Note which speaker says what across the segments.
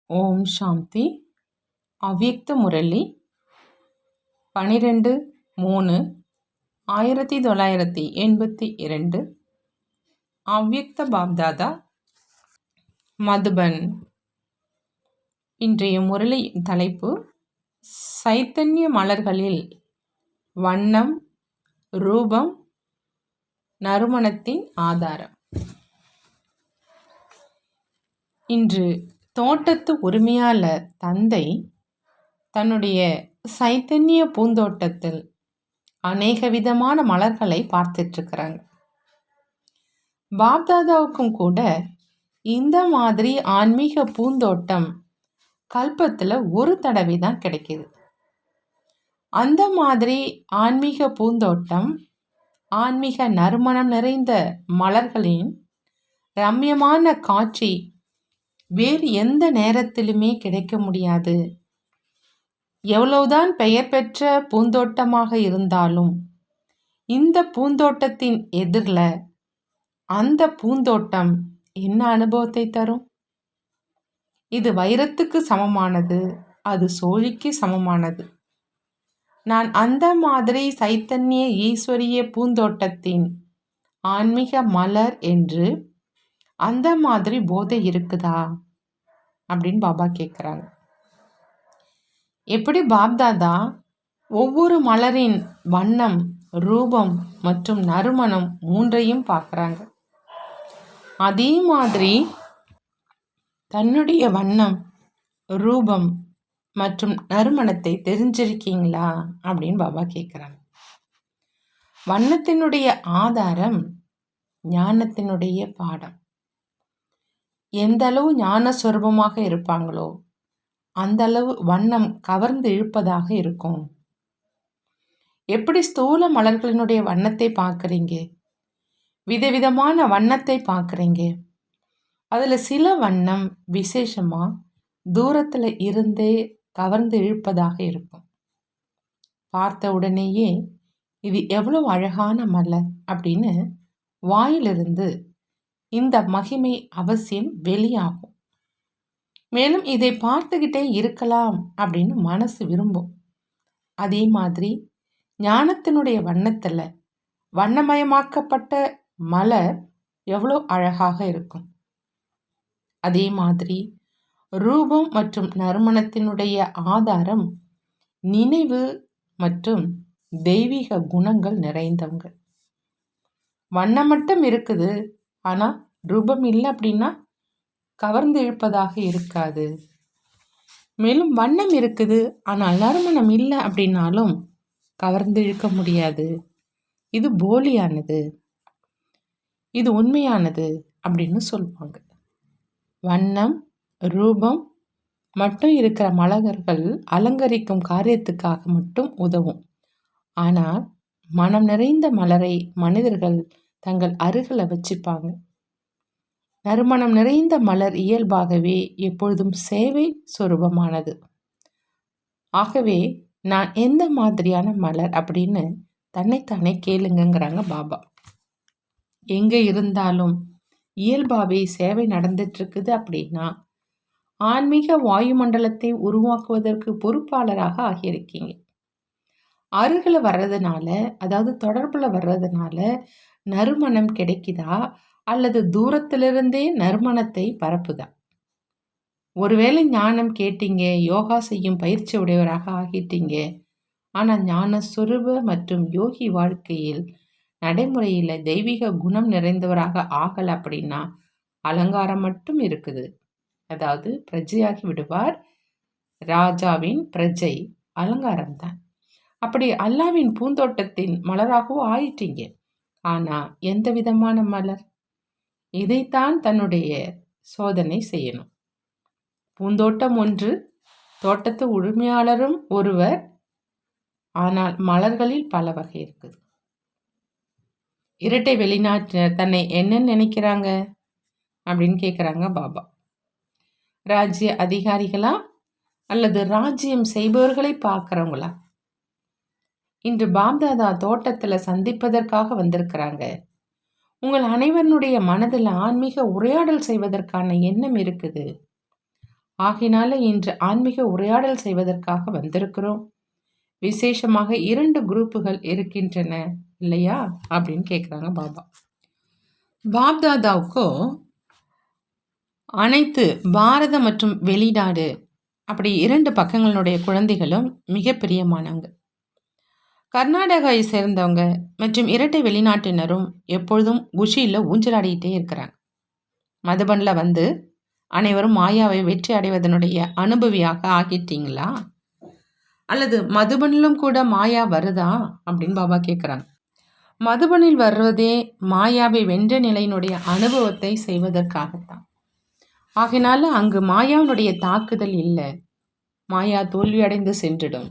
Speaker 1: ஓம் சாந்தி. அவ்யக்த முரளி 12/3/1982. அவ்யக்த பாப்தாதா, மதுபன். இன்றைய முரளியின் தலைப்பு சைத்தன்ய மலர்களில் வண்ணம், ரூபம், நறுமணத்தின் ஆதாரம். இன்று தோட்டத்து உரிமையாளர் தந்தை தன்னுடைய சைத்தன்ய பூந்தோட்டத்தில் அநேக விதமான மலர்களை பார்த்துட்ருக்கிறாங்க. பாப்தாதாவுக்கும் கூட இந்த மாதிரி ஆன்மீக பூந்தோட்டம் கல்பத்தில் ஒரு தடவை தான் கிடைக்கிது. அந்த மாதிரி ஆன்மீக பூந்தோட்டம், ஆன்மீக நறுமணம் நிறைந்த மலர்களின் ரம்யமான காட்சி வேறு எந்த நேரத்திலுமே கிடைக்க முடியாது. எவ்வளவுதான் பெயர் பெற்ற பூந்தோட்டமாக இருந்தாலும் இந்த பூந்தோட்டத்தின் எதிரில் அந்த பூந்தோட்டம் என்ன அனுபவத்தை தரும்? இது வைரத்துக்கு சமமானது, அது சோழிக்கு சமமானது. நான் அந்த மாதிரி சைத்தன்ய ஈஸ்வரிய பூந்தோட்டத்தின் ஆன்மீக மலர் என்று அந்த மாதிரி போதை இருக்குதா அப்படின்னு பாபா கேட்குறாங்க. எப்படி பாப்தாதா ஒவ்வொரு மலரின் வண்ணம், ரூபம் மற்றும் நறுமணம் மூன்றையும் பார்க்குறாங்க, அதே மாதிரி தன்னுடைய வண்ணம், ரூபம் மற்றும் நறுமணத்தை தெரிஞ்சிருக்கீங்களா அப்படின்னு பாபா கேட்குறாங்க. வண்ணத்தினுடைய ஆதாரம் ஞானத்தினுடைய பாடம். எந்த அளவு ஞான சொரூபமாக இருப்பாங்களோ அந்த அளவு வண்ணம் கவர்ந்து இழுப்பதாக இருக்கும். எப்படி ஸ்தூல மலர்களினுடைய வண்ணத்தை பார்க்குறீங்க, விதவிதமான வண்ணத்தை பார்க்குறீங்க, அதில் சில வண்ணம் விசேஷமாக தூரத்தில் இருந்தே கவர்ந்து இழுப்பதாக இருக்கும். பார்த்த உடனேயே இது எவ்வளோ அழகான மலர் அப்படின்னு வாயிலிருந்து இந்த மகிமை அவசியம் வெளியாகும். மேலும் இதை பார்த்துக்கிட்டே இருக்கலாம் அப்படின்னு மனசு விரும்பும். அதே மாதிரி ஞானத்தினுடைய வண்ணத்தில் வண்ணமயமாக்கப்பட்ட மலர் எவ்வளோ அழகாக இருக்கும். அதே மாதிரி ரூபம் மற்றும் நறுமணத்தினுடைய ஆதாரம் நினைவு மற்றும் தெய்வீக குணங்கள் நிறைந்தவங்க. வண்ணம் மட்டும் இருக்குது, ஆனால் ரூபம் இல்லை அப்படின்னா கவர்ந்து இழுப்பதாக இருக்காது. மேலும் வண்ணம் இருக்குது ஆனால் நறுமணம் இல்லை அப்படின்னாலும் கவர்ந்து இழுக்க முடியாது. இது போலியானது, இது உண்மையானது அப்படின்னு சொல்லுவாங்க. வண்ணம், ரூபம் மட்டும் இருக்கிற மலர்கள் அலங்கரிக்கும் காரியத்துக்காக மட்டும் உதவும். ஆனால் மனம் நிறைந்த மலரை மனிதர்கள் தங்கள் அருகில் வச்சுப்பாங்க. நறுமணம் நிறைந்த மலர் இயல்பாகவே எப்பொழுதும் சேவை சொரூபமானது. ஆகவே நான் எந்த மாதிரியான மலர் அப்படின்னு தன்னைத்தானே கேளுங்கிறாங்க பாபா. எங்கே இருந்தாலும் இயல்பாகவே சேவை நடந்துட்டுருக்குது அப்படின்னா ஆன்மீக வாயுமண்டலத்தை உருவாக்குவதற்கு பொறுப்பாளராக ஆகியிருக்கீங்க. அருகில் வர்றதுனால, அதாவது தொடர்பில் வர்றதுனால நறுமணம் கிடைக்குதா அல்லது தூரத்திலிருந்தே நறுமணத்தை பரப்புதா? ஒருவேளை ஞானம் கேட்டீங்க, யோகா செய்யும் பயிற்சி உடையவராக ஆகிட்டீங்க, ஆனால் ஞான சொரூப மற்றும் யோகி வாழ்க்கையில் நடைமுறையில் தெய்வீக குணம் நிறைந்தவராக ஆகலை அப்படின்னா அலங்காரம் மட்டும் இருக்குது. அதாவது பிரஜையாகி விடுவார். ராஜாவின் பிரஜை அலங்காரம்தான். அப்படி அல்லாவின் பூந்தோட்டத்தின் மலராகவும் ஆயிட்டீங்க, ஆனால் எந்த விதமான மலர்? இதைத்தான் தன்னுடைய சோதனை செய்யணும். பூந்தோட்டம் ஒன்று, தோட்டத்து உரிமையாளரும் ஒருவர், ஆனால் மலர்களில் பல வகை இருக்குது. இரட்டை வெளிநாட்டினர் தன்னை என்ன நினைக்கிறாங்க அப்படின்னு கேட்குறாங்க பாபா. ராஜ்ய அதிகாரிகளா அல்லது ராஜ்யம் செய்பவர்களை பார்க்குறவங்களா? இன்று பாப்தாதா தோட்டத்தில் சந்திப்பதற்காக வந்திருக்கிறாங்க. உங்கள் அனைவருடைய மனதில் ஆன்மீக உரையாடல் செய்வதற்கான எண்ணம் இருக்குது. ஆகையினால இன்று ஆன்மீக உரையாடல் செய்வதற்காக வந்திருக்கிறோம். விசேஷமாக 2 குரூப்புகள் இருக்கின்றன இல்லையா அப்படின்னு கேட்குறாங்க பாபா. பாப்தாதாவுக்கும் அனைத்து பாரத மற்றும் வெளிநாடு அப்படி 2 பக்கங்களுடைய குழந்தைகளும் மிக பிரியமானவங்க. கர்நாடகாவை சேர்ந்தவங்க மற்றும் இரட்டை வெளிநாட்டினரும் எப்பொழுதும் குஷியில் ஊஞ்சலாடிக்கிட்டே இருக்கிறாங்க. மதுபனில் வந்து அனைவரும் மாயாவை வெற்றி அடைவதனுடைய அனுபவியாக ஆகிட்டீங்களா? அல்லது மதுபனிலும் கூட மாயா வருதா அப்படின்னு பாபா கேட்குறாங்க. மதுபனில் வர்றதே மாயாவை வென்ற நிலையினுடைய அனுபவத்தை செய்வதற்காகத்தான். ஆகினால அங்கு மாயாவினுடைய தாக்குதல் இல்லை. மாயா தோல்வியடைந்து சென்றுடும்.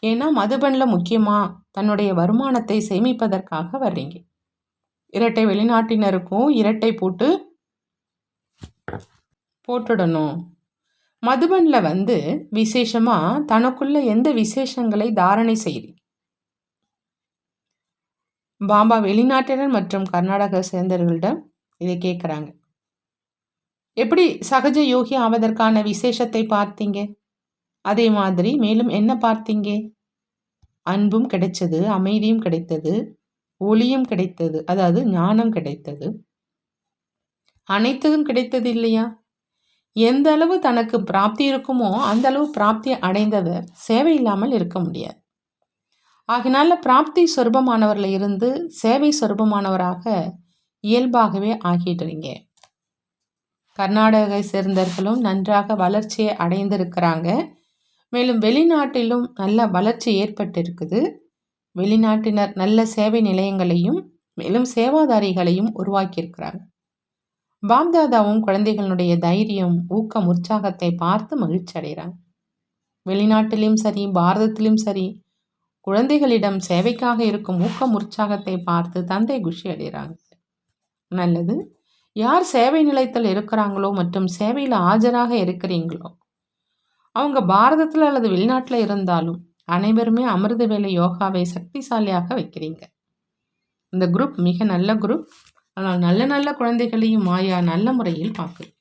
Speaker 1: ஏன்னா மதுபனில் முக்கியமாக தன்னுடைய வருமானத்தை சேமிப்பதற்காக வர்றீங்க. இரட்டை வெளிநாட்டினருக்கும் இரட்டை போட்டுடணும். மதுபனில் வந்து விசேஷமாக தனக்குள்ள எந்த விசேஷங்களை தாரணை செய்றீங்க? பாபா வெளிநாட்டினர் மற்றும் கர்நாடக சேர்ந்தவர்களிடம் இதை கேட்குறாங்க. எப்படி சகஜ யோகி ஆவதற்கான விசேஷத்தை பார்த்தீங்க? அதே மாதிரி மேலும் என்ன பார்த்தீங்க? அன்பும் கிடைச்சது, அமைதியும் கிடைத்தது, ஒளியும் கிடைத்தது, அதாவது ஞானம் கிடைத்தது, அனைத்ததும் கிடைத்தது இல்லையா? எந்த அளவு தனக்கு பிராப்தி இருக்குமோ அந்த அளவு பிராப்தி அடைந்தவர் சேவை இல்லாமல் இருக்க முடியாது. ஆகினால பிராப்தி சொரூபமானவர்ல இருந்து சேவை சொரூபமானவராக இயல்பாகவே ஆகிடுறீங்க. கர்நாடகை சேர்ந்தவர்களும் நன்றாக வளர்ச்சியை அடைந்திருக்கிறாங்க. மேலும் வெளிநாட்டிலும் நல்ல வளர்ச்சி ஏற்பட்டிருக்குது. வெளிநாட்டினர் நல்ல சேவை நிலையங்களையும் மேலும் சேவாதாரிகளையும் உருவாக்கியிருக்கிறாங்க. பாப்தாதாவும் குழந்தைகளுடைய தைரியம், ஊக்கம், உற்சாகத்தை பார்த்து மகிழ்ச்சி அடைகிறாங்க. வெளிநாட்டிலும் சரி பாரதத்திலும் சரி குழந்தைகளிடம் சேவைக்காக இருக்கும் ஊக்கம் உற்சாகத்தை பார்த்து தந்தை குஷி அடைகிறாங்க. நல்லது. யார் சேவை நிலையத்தில் இருக்கிறாங்களோ மற்றும் சேவையில் ஆஜராக இருக்கிறீங்களோ அவங்க பாரதத்தில் அல்லது வெளிநாட்டில் இருந்தாலும் அனைவருமே அமிர்த வேலை யோகாவை சக்திசாலியாக வைக்கிறீங்க. இந்த குரூப் மிக நல்ல குரூப். ஆனால் நல்ல நல்ல குழந்தைகளையும் மாயா நல்ல முறையில் பார்க்குது.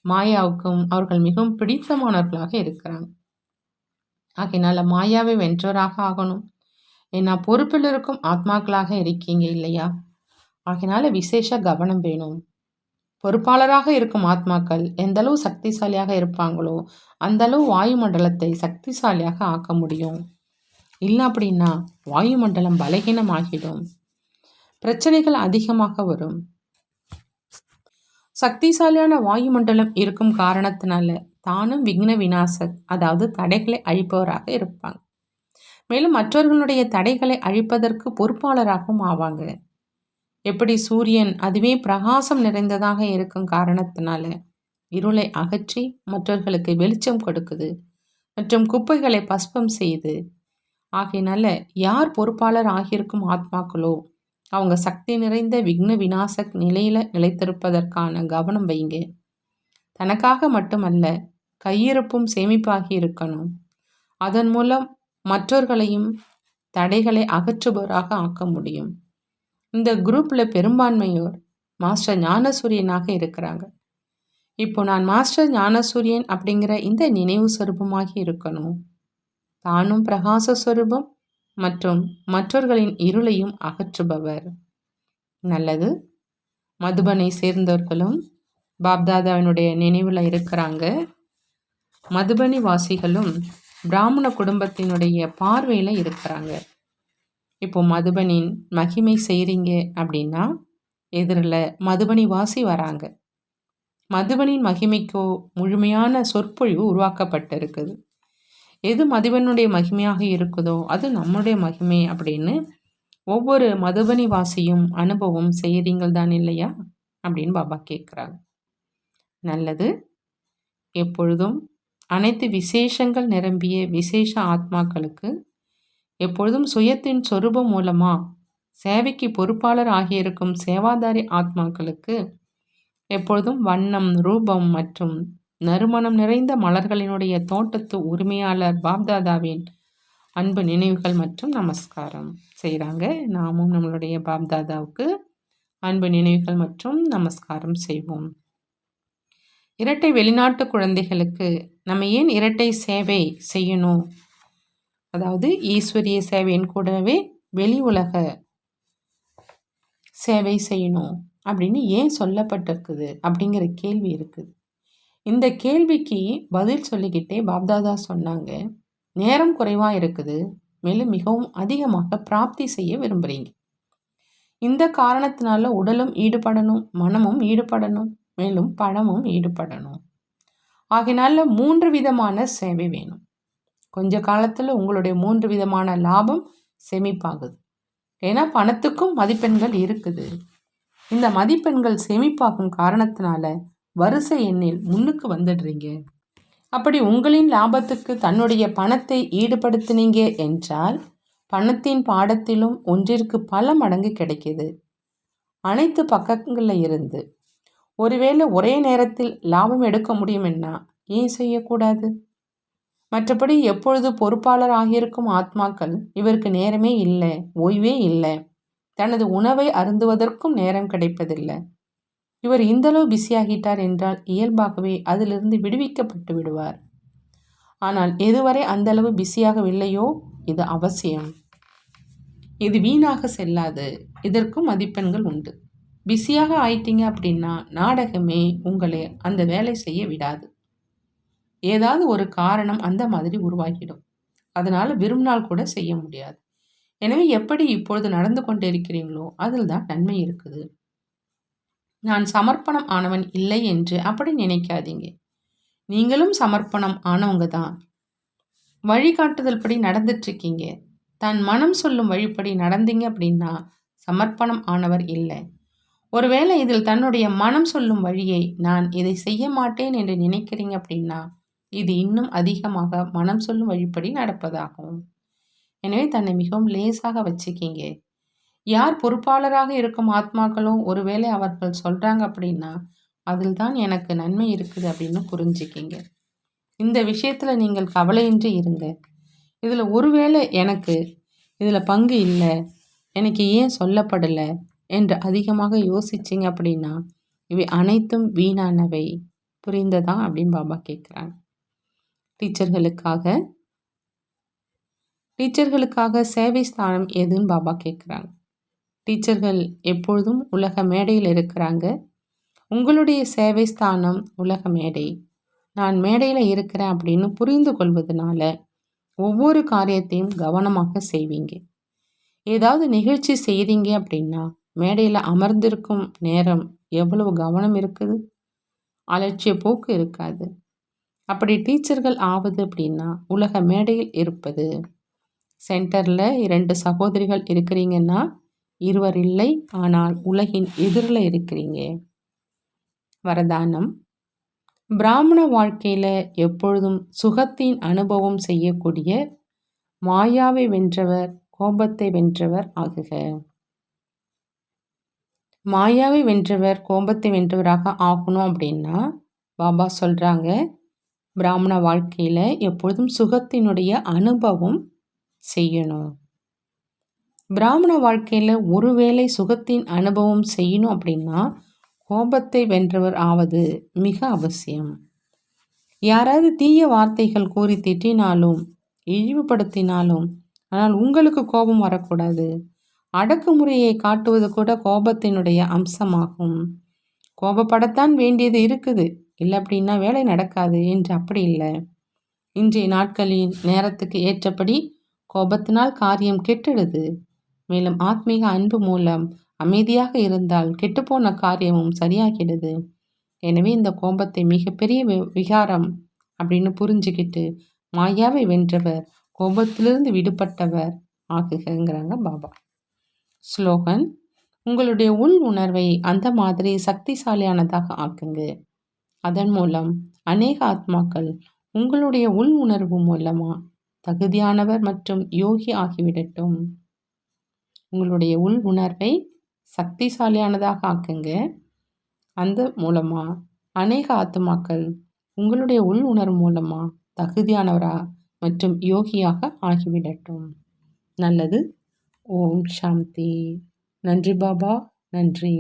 Speaker 1: மாயாவுக்கும் அவர்கள் மிகவும் பிடித்தமானவர்களாக இருக்கிறாங்க. ஆகையினால மாயாவை வென்றோராக ஆகணும். ஏன்னா பொறுப்பில் இருக்கும் ஆத்மாக்களாக இருக்கீங்க இல்லையா? ஆகையினால விசேஷ கவனம் வேணும். பொறுப்பாளராக இருக்கும் ஆத்மாக்கள் எந்த அளவு சக்திசாலியாக இருப்பாங்களோ அந்த அளவு வாயுமண்டலத்தை சக்திசாலியாக ஆக்க முடியும். இல்லை அப்படின்னா வாயுமண்டலம் பலகீனமாகிடும், பிரச்சனைகள் அதிகமாக வரும். சக்திசாலியான வாயுமண்டலம் இருக்கும் காரணத்தினால தானும் விக்ன விநாசக், அதாவது தடைகளை அழிப்பவராக இருப்பாங்க. மேலும் மற்றவர்களுடைய தடைகளை அழிப்பதற்கு பொறுப்பாளராகவும் ஆவாங்க. எப்படி சூரியன் அதுவே பிரகாசம் நிறைந்ததாக இருக்கும் காரணத்தினால இருளை அகற்றி மற்றவர்களுக்கு வெளிச்சம் கொடுக்குது மற்றும் குப்பைகளை பஸ்பம் செய்து. ஆகையினால யார் பொறுப்பாளர் ஆகியிருக்கும் ஆத்மாக்களோ அவங்க சக்தி நிறைந்த விக்ன விநாசக் நிலையில நிலைத்திருப்பதற்கான கவனம் வைங்க. தனக்காக மட்டுமல்ல, கையிருப்பும் சேமிப்பாகி இருக்கணும். அதன் மூலம் மற்றவர்களையும் தடைகளை அகற்றுபவராக ஆக்க முடியும். இந்த குரூப்பில் பெரும்பான்மையோர் மாஸ்டர் ஞானசூரியனாக இருக்கிறாங்க. இப்போ நான் மாஸ்டர் ஞானசூரியன் அப்படிங்கிற இந்த நினைவு சொரூபமாகி இருக்கணும். தானும் பிரகாச சொரூபம் மற்றும் மற்றவர்களின் இருளையும் அகற்றுபவர். நல்லது. மதுபனை சேர்ந்தவர்களும் பாப்தாதாவினுடைய நினைவில் இருக்கிறாங்க. மதுபனி வாசிகளும் பிராமண குடும்பத்தினுடைய பார்வையில் இருக்கிறாங்க. இப்போ மதுபனின் மகிமை செய்கிறீங்க அப்படின்னா எதிரில் மதுபனி வாசி வராங்க. மதுபனின் மகிமைக்கோ முழுமையான சொற்பொழிவு உருவாக்கப்பட்டிருக்குது. எது மதுபனுடைய மகிமையாக இருக்குதோ அது நம்முடைய மகிமை அப்படின்னு ஒவ்வொரு மதுபனி வாசியும் அனுபவம் செய்கிறீங்கள் தான் இல்லையா அப்படின்னு பாபா கேட்குறாங்க. நல்லது. எப்பொழுதும் அனைத்து விசேஷங்கள் நிரம்பிய விசேஷ ஆத்மாக்களுக்கு எப்பொழுதும் சுயத்தின் சொரூபம் மூலமா சேவைக்கு பொறுப்பாளர் ஆகியிருக்கும் சேவாதாரி ஆத்மாக்களுக்கு எப்பொழுதும் வண்ணம், ரூபம் மற்றும் நறுமணம் நிறைந்த மலர்களினுடைய தோட்டத்து உரிமையாளர் பாப்தாதாவின் அன்பு நினைவுகள் மற்றும் நமஸ்காரம் செய்கிறாங்க. நாமும் நம்மளுடைய பாப்தாதாவுக்கு அன்பு நினைவுகள் மற்றும் நமஸ்காரம் செய்வோம். இரட்டை வெளிநாட்டு குழந்தைகளுக்கு நம்ம ஏன் இரட்டை சேவை செய்யணும், அதாவது ஈஸ்வரிய சேவையின் கூடவே வெளி உலக சேவை செய்யணும் அப்படின்னு ஏன் சொல்லப்பட்டிருக்குது அப்படிங்கிற கேள்வி இருக்குது. இந்த கேள்விக்கு பதில் சொல்லிக்கிட்டே பாப்தாதா சொன்னாங்க, நேரம் குறைவாக இருக்குது, மேலும் மிகவும் அதிகமாக பிராப்தி செய்ய விரும்புகிறீங்க. இந்த காரணத்தினால உடலும் ஈடுபடணும், மனமும் ஈடுபடணும், மேலும் பணமும் ஈடுபடணும். ஆகையினால 3 விதமான சேவை வேணும். கொஞ்ச காலத்தில் உங்களுடைய 3 விதமான லாபம் சேமிப்பாகுது. ஏன்னா பணத்துக்கும் மதிப்பெண்கள் இருக்குது. இந்த மதிப்பெண்கள் சேமிப்பாகும் காரணத்தினால வரிசை எண்ணில் முன்னுக்கு வந்துடுறீங்க. அப்படி உங்களின் லாபத்துக்கு தன்னுடைய பணத்தை ஈடுபடுத்தினீங்க என்றால் பணத்தின் பாடத்திலும் ஒன்றிற்கு பல மடங்கு கிடைக்கிது. அனைத்து பக்கங்களில் இருந்து ஒருவேளை ஒரே நேரத்தில் லாபம் எடுக்க முடியுமென்னா ஏன் செய்யக்கூடாது? மற்றபடி எப்பொழுது பொறுப்பாளர் ஆகியிருக்கும் ஆத்மாக்கள் இவருக்கு நேரமே இல்லை, ஓய்வே இல்லை, தனது உணவை அருந்துவதற்கும் நேரம் கிடைப்பதில்லை, இவர் இந்தளவு பிஸியாகிட்டார் என்றால் இயல்பாகவே அதிலிருந்து விடுவிக்கப்பட்டு விடுவார். ஆனால் எதுவரை அந்தளவு பிஸியாகவில்லையோ இது அவசியம், இது வீணாக செல்லாது, இதற்கும் மதிப்பெண்கள் உண்டு. பிஸியாக ஆயிட்டீங்க அப்படின்னா நாடகமே உங்களை அந்த வேலை செய்ய விடாது. ஏதாவது ஒரு காரணம் அந்த மாதிரி உருவாகிடும். அதனால் விரும்பினால் கூட செய்ய முடியாது. எனவே எப்படி இப்பொழுது நடந்து கொண்டிருக்கிறீங்களோ அதில் தான் நன்மை இருக்குது. நான் சமர்ப்பணம் ஆனவன் இல்லை என்று அப்படி நினைக்காதீங்க. நீங்களும் சமர்ப்பணம் ஆனவங்க தான். வழிகாட்டுதல் படி நடந்துட்டுருக்கீங்க. தன் மனம் சொல்லும் வழிப்படி நடந்தீங்க அப்படின்னா சமர்ப்பணம் ஆனவர் இல்லை. ஒருவேளை இதில் தன்னுடைய மனம் சொல்லும் வழியை நான் இதை செய்ய மாட்டேன் என்று நினைக்கிறீங்க அப்படின்னா இது இன்னும் அதிகமாக மனம் சொல்லும் வழிப்படி நடப்பதாகும். எனவே தன்னை மிகவும் லேசாக வச்சுக்கிங்க. யார் பொறுப்பாளராக இருக்கும் ஆத்மாக்களும் ஒருவேளை அவர்கள் சொல்கிறாங்க அப்படின்னா அதில் தான் எனக்கு நன்மை இருக்குது அப்படின்னு புரிஞ்சுக்கிங்க. இந்த விஷயத்தில் நீங்கள் கவலையின்றி இருங்க. இதில் ஒருவேளை எனக்கு இதில் பங்கு இல்லை, எனக்கு ஏன் சொல்லப்படலை என்று அதிகமாக யோசிச்சிங்க அப்படின்னா இவை அனைத்தும் வீணானவை. புரிந்ததா அப்படின்னு பாபா கேட்குறாங்க. டீச்சர்களுக்காக சேவை ஸ்தானம் எதுன்னு பாபா கேட்குறாங்க. டீச்சர்கள் எப்பொழுதும் உலக மேடையில் இருக்கிறாங்க. உங்களுடைய சேவை ஸ்தானம் உலக மேடை. நான் மேடையில் இருக்கிறேன் அப்படின்னு புரிந்து கொள்வதனால ஒவ்வொரு காரியத்தையும் கவனமாக செய்வீங்க. ஏதாவது நிகழ்ச்சி செய்கிறீங்க அப்படின்னா மேடையில் அமர்ந்திருக்கும் நேரம் எவ்வளவு கவனம் இருக்குது, அலட்சிய போக்கு இருக்காது. அப்படி டீச்சர்கள் ஆவது அப்படின்னா உலக மேடையில் இருப்பது. சென்டரில் 2 சகோதரிகள் இருக்கிறீங்கன்னா இருவர் இல்லை, ஆனால் உலகின் எதிரில் இருக்கிறீங்க. வரதானம்: பிராமண வாழ்க்கையில் எப்பொழுதும் சுகத்தின் அனுபவம் செய்யக்கூடிய மாயாவை வென்றவர், கோபத்தை வென்றவர் ஆகுக. மாயாவை வென்றவர் கோபத்தை வென்றவராக ஆகணும் அப்படின்னா பாபா சொல்கிறாங்க, பிராமண வாழ்க்கையில் எப்பொழுதும் சுகத்தினுடைய அனுபவம் செய்யணும். பிராமண வாழ்க்கையில் ஒருவேளை சுகத்தின் அனுபவம் செய்யணும் அப்படின்னா கோபத்தை வென்றவர் ஆவது மிக அவசியம். யாராவது தீய வார்த்தைகள் கூறி திட்டினாலும் இழிவுபடுத்தினாலும் ஆனால் உங்களுக்கு கோபம் வரக்கூடாது. அடக்குமுறையை காட்டுவது கூட கோபத்தினுடைய அம்சமாகும். கோபப்படத்தான் வேண்டியது இருக்குது, இல்லை அப்படின்னா வேலை நடக்காது என்று அப்படி இல்லை. இன்றைய நாட்களின் நேரத்துக்கு ஏற்றபடி கோபத்தினால் காரியம் கெட்டுடுது. மேலும் ஆத்மீக அன்பு மூலம் அமைதியாக இருந்தால் கெட்டுப்போன காரியமும் சரியாகிடுது. எனவே இந்த கோபத்தை மிகப்பெரிய விகாரம் அப்படின்னு புரிஞ்சுக்கிட்டு மாயாவை வென்றவர், கோபத்திலிருந்து விடுபட்டவர் ஆகுங்கிறாங்க பாபா. ஸ்லோகன்: உங்களுடைய உள் உணர்வை அந்த மாதிரி சக்திசாலியானதாக ஆக்குங்க. அதன் மூலம் அநேக ஆத்மாக்கள் உங்களுடைய உள் உணர்வு மூலமா தகுதியானவர் மற்றும் யோகி ஆகிவிடட்டும். உங்களுடைய உள் உணர்வை சக்திசாலியானதாக ஆக்குங்க. அந்த மூலமா அநேக ஆத்மாக்கள் உங்களுடைய உள் உணர்வு மூலமா தகுதியானவரா மற்றும் யோகியாக ஆகிவிடட்டும். நல்லது. ஓம் சாந்தி. நன்றி பாபா, நன்றி.